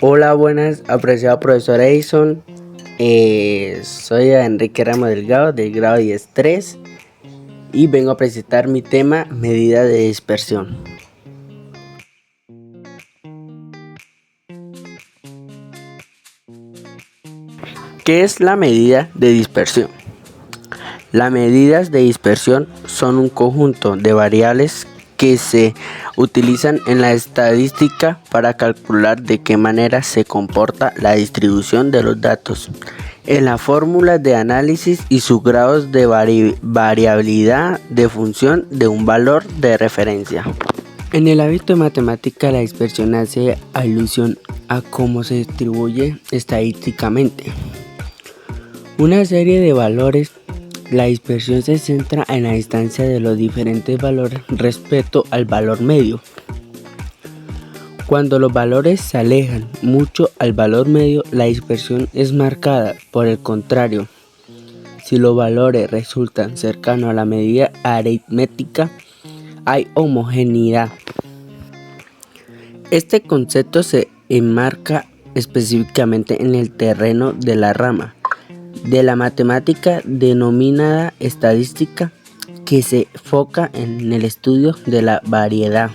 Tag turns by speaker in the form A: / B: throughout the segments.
A: Hola, buenas, apreciado profesor Edison. Soy Enrique Ramos Delgado del grado 10.3 y vengo a presentar mi tema medida de dispersión. ¿Qué es la medida de dispersión? Las medidas de dispersión son un conjunto de variables que se utilizan en la estadística para calcular de qué manera se comporta la distribución de los datos en las fórmulas de análisis y sus grados de variabilidad de función de un valor de referencia. En el ámbito de matemática, la dispersión hace alusión a cómo se distribuye estadísticamente una serie de valores. La dispersión se centra en la distancia de los diferentes valores respecto al valor medio. Cuando los valores se alejan mucho al valor medio, la dispersión es marcada. Por el contrario, si los valores resultan cercanos a la medida aritmética, hay homogeneidad. Este concepto se enmarca específicamente en el terreno de la rama de la matemática denominada estadística, que se enfoca en el estudio de la variedad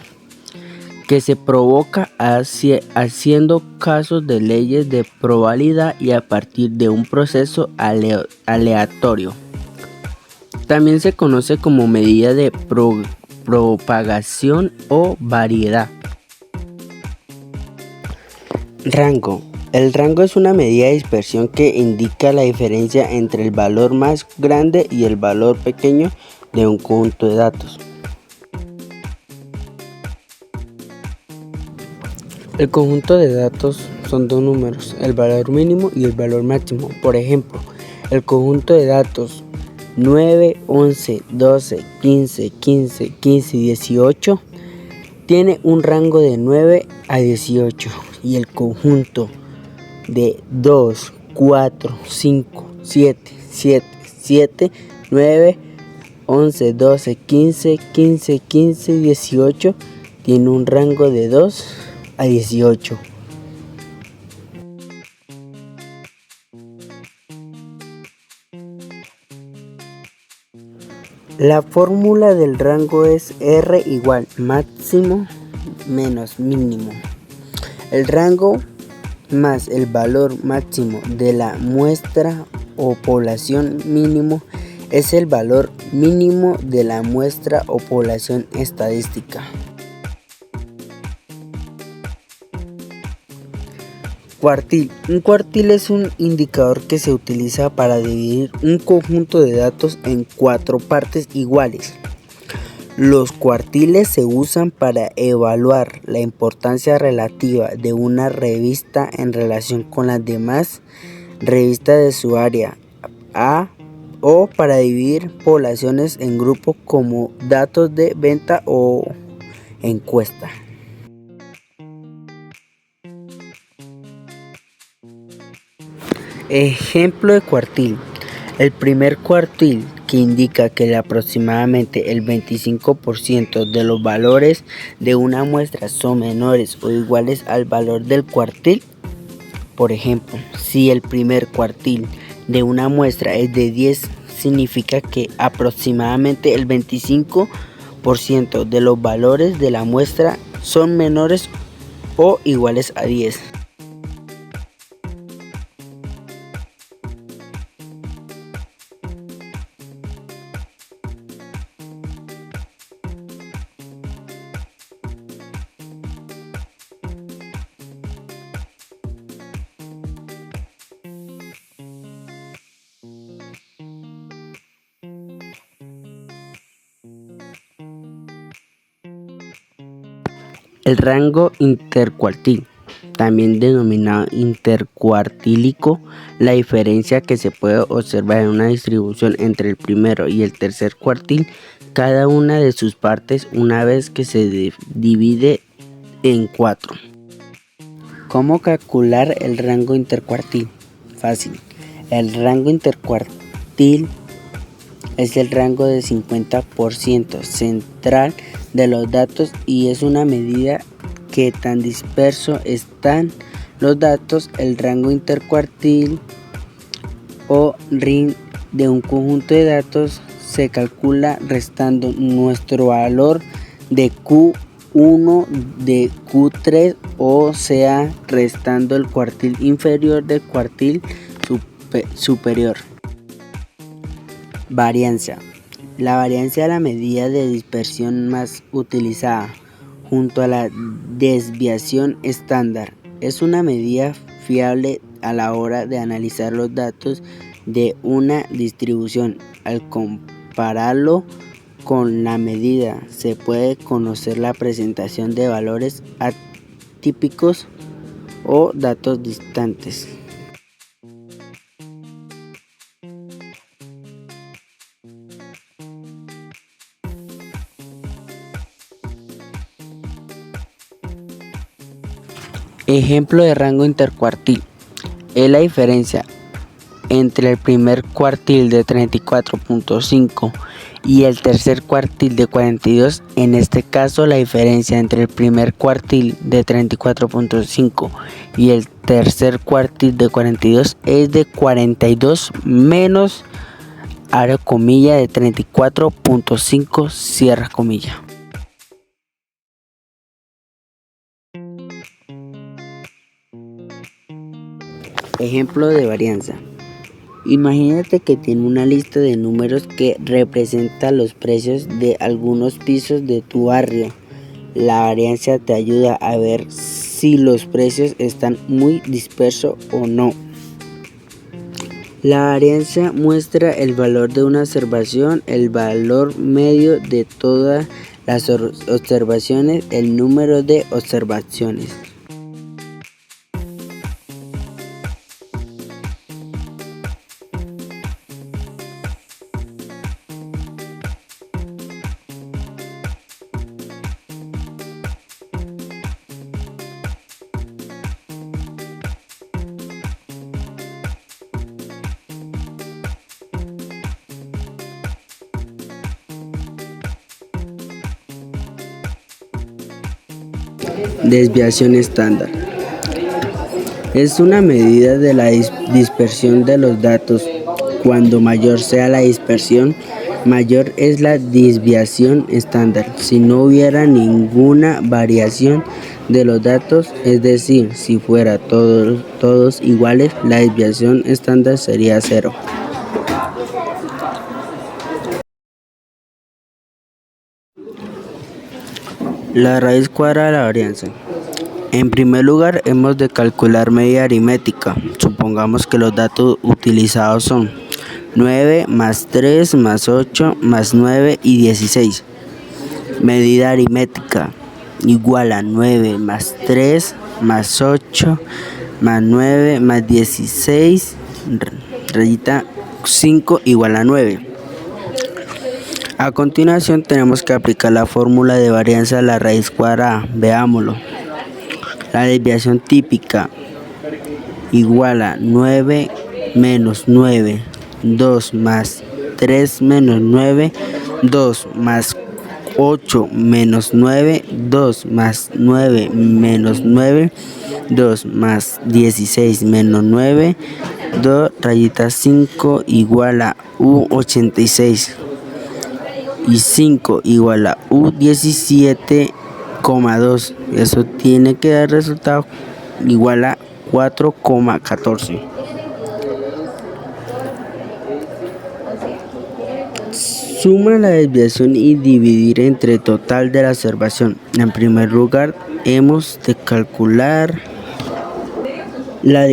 A: que se provoca haciendo casos de leyes de probabilidad y a partir de un proceso aleatorio. También se conoce como medida de propagación o variedad. Rango. El rango es una medida de dispersión que indica la diferencia entre el valor más grande y el valor pequeño de un conjunto de datos. El conjunto de datos son dos números, el valor mínimo y el valor máximo. Por ejemplo, el conjunto de datos 9, 11, 12, 15, 15, 15 y 18 tiene un rango de 9 a 18 y el conjunto de 2, 4, 5, 7, 7, 7, 9, 11, 12, 15, 15, 15 y 18 tiene un rango de 2 a 18. La fórmula del rango es R igual máximo menos mínimo. El rango más el valor máximo de la muestra o población mínimo es el valor mínimo de la muestra o población estadística. Cuartil. Un cuartil es un indicador que se utiliza para dividir un conjunto de datos en 4 partes iguales. Los cuartiles se usan para evaluar la importancia relativa de una revista en relación con las demás revistas de su área o para dividir poblaciones en grupos como datos de venta o encuesta. Ejemplo de cuartil. El primer cuartil, que indica que aproximadamente el 25% de los valores de una muestra son menores o iguales al valor del cuartil. Por ejemplo, si el primer cuartil de una muestra es de 10, significa que aproximadamente el 25% de los valores de la muestra son menores o iguales a 10. El rango intercuartil, también denominado intercuartílico, la diferencia que se puede observar en una distribución entre el primero y el tercer cuartil, cada una de sus partes una vez que se divide en 4. ¿Cómo calcular el rango intercuartil? Fácil. El rango intercuartil es el rango de 50% central de los datos y es una medida que tan dispersos están los datos, el rango intercuartil o RIN de un conjunto de datos se calcula restando nuestro valor de Q1 de Q3, o sea, restando el cuartil inferior del cuartil superior. Varianza. La varianza es la medida de dispersión más utilizada, junto a la desviación estándar. Es una medida fiable a la hora de analizar los datos de una distribución. Al compararlo con la medida, se puede conocer la presentación de valores atípicos o datos distantes. Ejemplo de rango intercuartil. Es la diferencia entre el primer cuartil de 34.5 y el tercer cuartil de 42. En este caso, la diferencia entre el primer cuartil de 34.5 y el tercer cuartil de 42 es de 42 menos abre comilla de 34.5 cierra comilla. Ejemplo de varianza. Imagínate que tiene una lista de números que representa los precios de algunos pisos de tu barrio. La varianza te ayuda a ver si los precios están muy dispersos o no. La varianza muestra el valor de una observación, el valor medio de todas las observaciones, el número de observaciones. Desviación estándar. Es una medida de la dispersión de los datos. Cuando mayor sea la dispersión, mayor es la desviación estándar. Si no hubiera ninguna variación de los datos, es decir, si fuera todos iguales, la desviación estándar sería 0. La raíz cuadrada de la varianza. En primer lugar, hemos de calcular medida aritmética. Supongamos que los datos utilizados son 9 más 3 más 8 más 9 y 16. Medida aritmética igual a 9 más 3 más 8 más 9 más 16, rayita 5 igual a 9. A continuación tenemos que aplicar la fórmula de varianza de la raíz cuadrada. Veámoslo. La desviación típica igual a 9 menos 9, 2 más 3 menos 9, 2 más 8 menos 9, 2 más 9 menos 9, 2 más 16 menos 9, 2 rayita 5 igual a U86 y 5 igual a U17,2. Eso tiene que dar resultado igual a 4,14. Suma la desviación y dividir entre total de la observación. En primer lugar, hemos de calcular la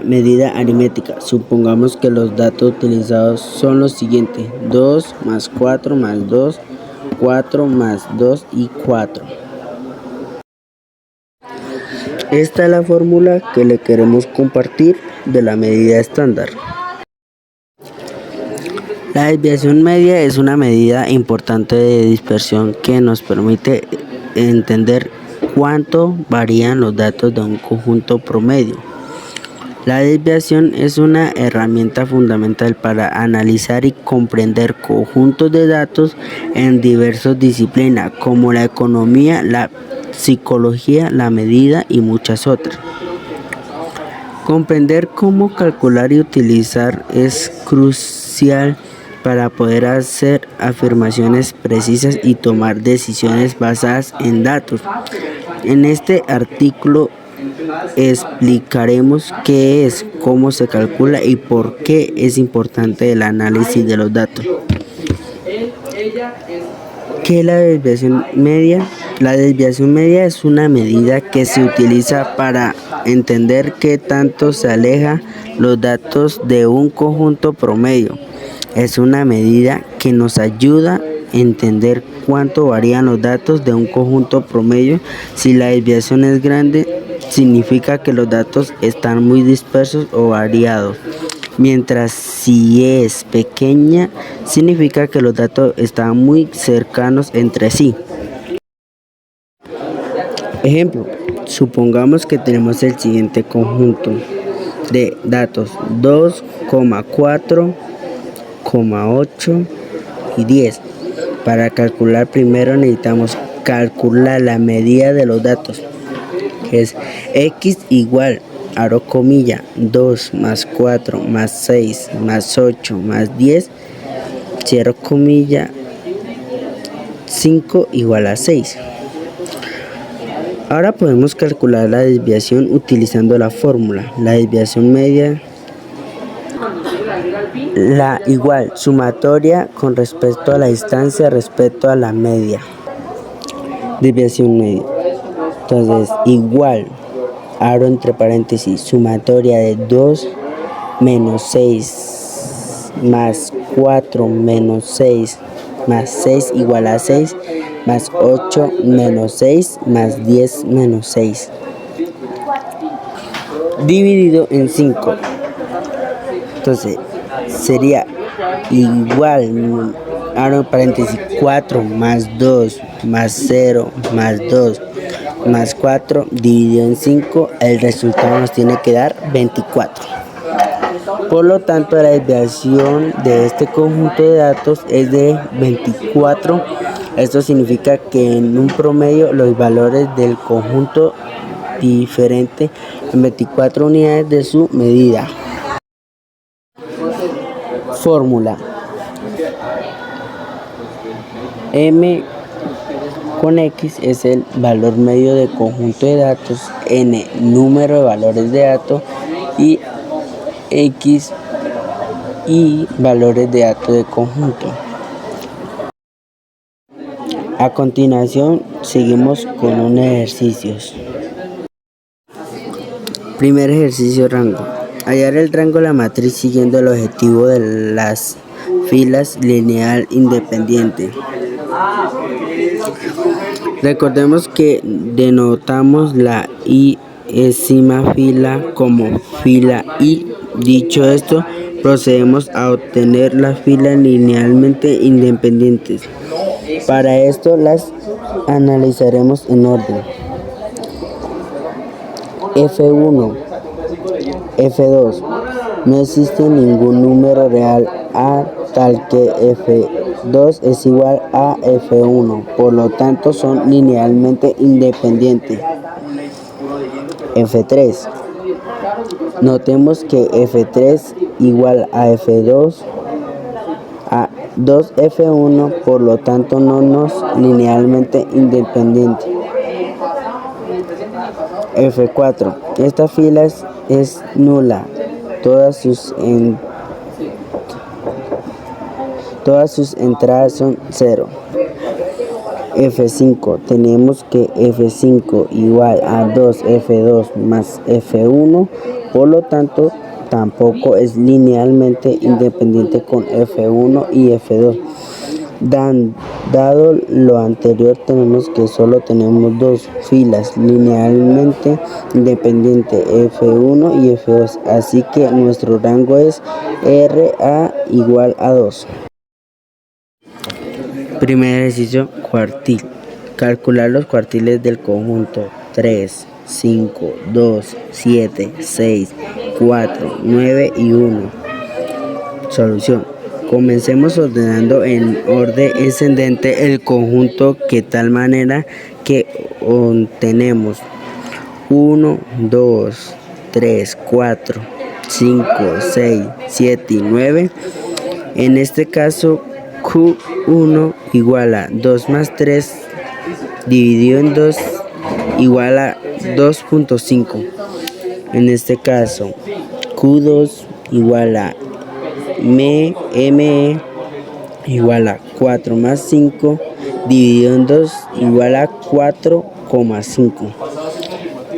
A: medida aritmética. Supongamos que los datos utilizados son los siguientes: 2 más 4 más 2, 4 más 2 y 4. Esta es la fórmula que le queremos compartir de la medida estándar. La desviación media es una medida importante de dispersión que nos permite entender cuánto varían los datos de un conjunto promedio. La desviación es una herramienta fundamental para analizar y comprender conjuntos de datos en diversas disciplinas como la economía, la psicología, la medida y muchas otras. Comprender cómo calcular y utilizar es crucial para poder hacer afirmaciones precisas y tomar decisiones basadas en datos. En este artículo explicaremos qué es, cómo se calcula y por qué es importante el análisis de los datos. ¿Qué es la desviación media? La desviación media es una medida que se utiliza para entender qué tanto se aleja los datos de un conjunto promedio. Es una medida que nos ayuda a entender cuánto varían los datos de un conjunto promedio. Si la desviación es grande, significa que los datos están muy dispersos o variados. Mientras si es pequeña, significa que los datos están muy cercanos entre sí. Ejemplo, supongamos que tenemos el siguiente conjunto de datos: 2,4, 8 y 10. Para calcular primero necesitamos calcular la medida de los datos, que es x igual, abro comilla, 2 más 4 más 6 más 8 más 10, cierro comilla, 5 igual a 6. Ahora podemos calcular la desviación utilizando la fórmula. La desviación media, la igual sumatoria con respecto a la distancia respecto a la media. Desviación media. Entonces, igual, abro entre paréntesis, sumatoria de 2 menos 6 más 4 menos 6 más 6 igual a 6, más 8 menos 6 más 10 menos 6. Dividido en 5. Entonces, sería igual, abro paréntesis, 4 más 2 más 0 más 2 más 4 dividido en 5, el resultado nos tiene que dar 24. Por lo tanto, la desviación de este conjunto de datos es de 24. Esto significa que en un promedio los valores del conjunto diferente en 24 unidades de su medida. Fórmula: M con X es el valor medio del conjunto de datos, N número de valores de datos y X y valores de datos de conjunto. A continuación seguimos con unos ejercicios. Primer ejercicio: rango. Hallar el rango de la matriz siguiendo el objetivo de las filas lineal independiente. Recordemos que denotamos la i-ésima fila como fila i. Dicho esto, procedemos a obtener las filas linealmente independientes. Para esto las analizaremos en orden. F1, F2. No existe ningún número real A tal que F2 es igual a F1, por lo tanto son linealmente independientes. F3. Notemos que F3 igual a F2 a 2F1, por lo tanto no nos linealmente independiente. F4. Esta fila es nula. Todas sus entradas son 0. F5. Tenemos que F5 igual a 2F2 más F1, por lo tanto tampoco es linealmente independiente con F1 y F2. Dado lo anterior, tenemos que solo tenemos dos filas linealmente independientes, F1 y F2, así que nuestro rango es RA igual a 2. Primer ejercicio: cuartil. Calcular los cuartiles del conjunto 3, 5, 2, 7, 6, 4, 9 y 1. Solución: comencemos ordenando en orden ascendente el conjunto, de tal manera que obtenemos 1, 2, 3, 4, 5, 6, 7 y 9. En este caso, Q1 igual a 2 más 3 dividido en 2 igual a 2.5. En este caso, Q2 igual a ME igual a 4 más 5 dividido en 2 igual a 4,5.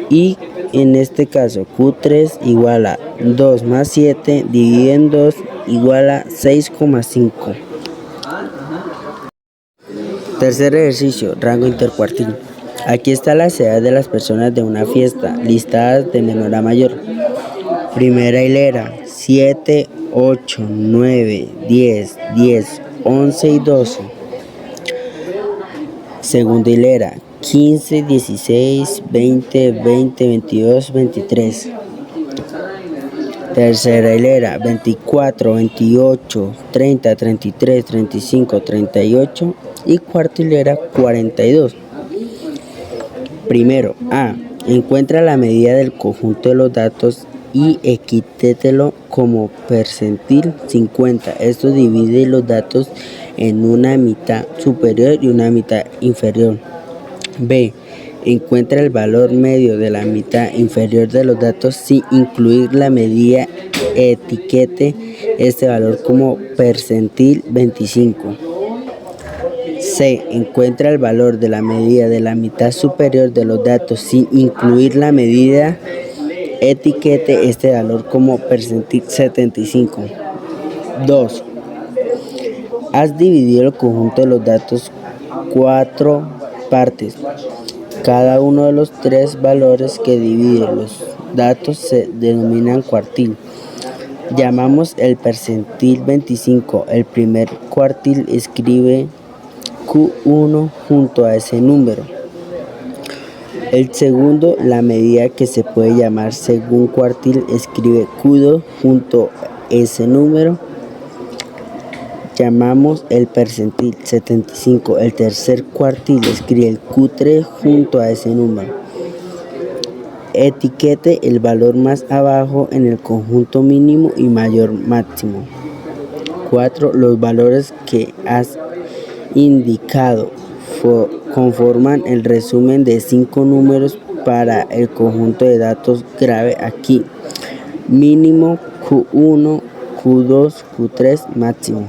A: Y en este caso, Q3 igual a 2 más 7 dividido en 2 igual a 6,5. Tercer ejercicio, rango intercuartil. Aquí está las edades de las personas de una fiesta, listadas de menor a mayor. Primera hilera, 7, 8, 9, 10, 11 y 12. Segunda hilera, 15, 16, 20, 22, 23. Tercera hilera, 24, 28, 30, 33, 35, 38. Y cuarta hilera, 42. Primero, A. Encuentra la medida del conjunto de los datos y equítetelo como percentil 50. Esto divide los datos en una mitad superior y una mitad inferior. B. Encuentra el valor medio de la mitad inferior de los datos sin incluir la medida. Etiquete este valor como percentil 25. C. Encuentra el valor de la medida de la mitad superior de los datos sin incluir la medida. Etiquete este valor como percentil 75. 2. Has dividido el conjunto de los datos 4 partes. Cada uno de los 3 valores que dividen los datos se denominan cuartil. Llamamos el percentil 25. El primer cuartil escribe Q1 junto a ese número. El segundo, la medida que se puede llamar segundo cuartil, escribe Q2 junto a ese número. Llamamos el percentil 75. El tercer cuartil escribe el Q3 junto a ese número. Etiquete el valor más abajo en el conjunto mínimo y mayor máximo. 4. Los valores que has indicado conforman el resumen de 5 números para el conjunto de datos grave aquí. Mínimo Q1, Q2, Q3, máximo.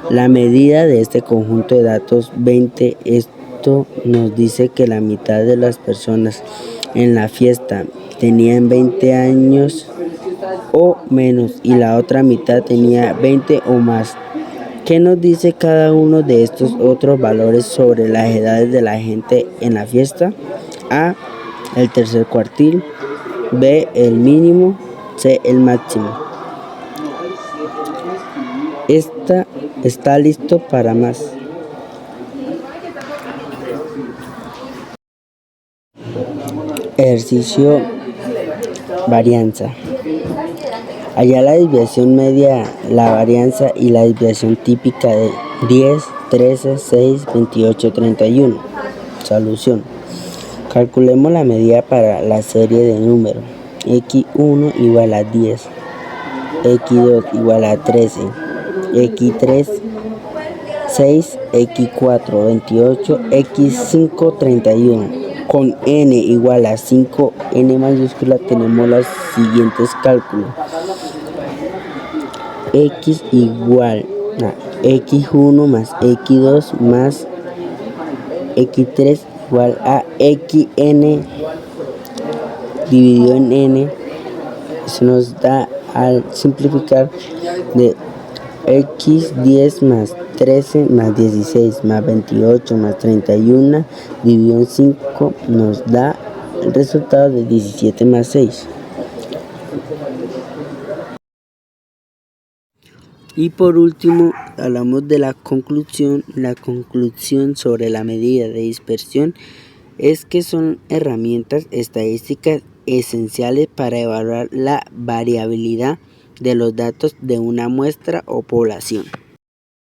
A: La medida de este conjunto de datos 20. Esto nos dice que la mitad de las personas en la fiesta tenían 20 años o menos y la otra mitad tenía 20 o más. ¿Qué nos dice cada uno de estos otros valores sobre las edades de la gente en la fiesta? A. El tercer cuartil. B. El mínimo. C. El máximo. Está listo para más. Ejercicio varianza. Halla la desviación media, la varianza y la desviación típica de 10, 13, 6, 28, 31. Solución. Calculemos la medida para la serie de números. X1 igual a 10, X2 igual a 13, X3 6, X4 28, X5 31. Con n igual a 5, n mayúscula, tenemos los siguientes cálculos. X igual a X1 más X2 más X3 igual a XN dividido en n. Eso nos da, al simplificar, de X10 más 13 más 16 más 28 más 31 dividido en 5 nos da el resultado de 17 más 6. Y por último, hablamos de la conclusión. La conclusión sobre la medida de dispersión es que son herramientas estadísticas esenciales para evaluar la variabilidad de los datos de una muestra o población.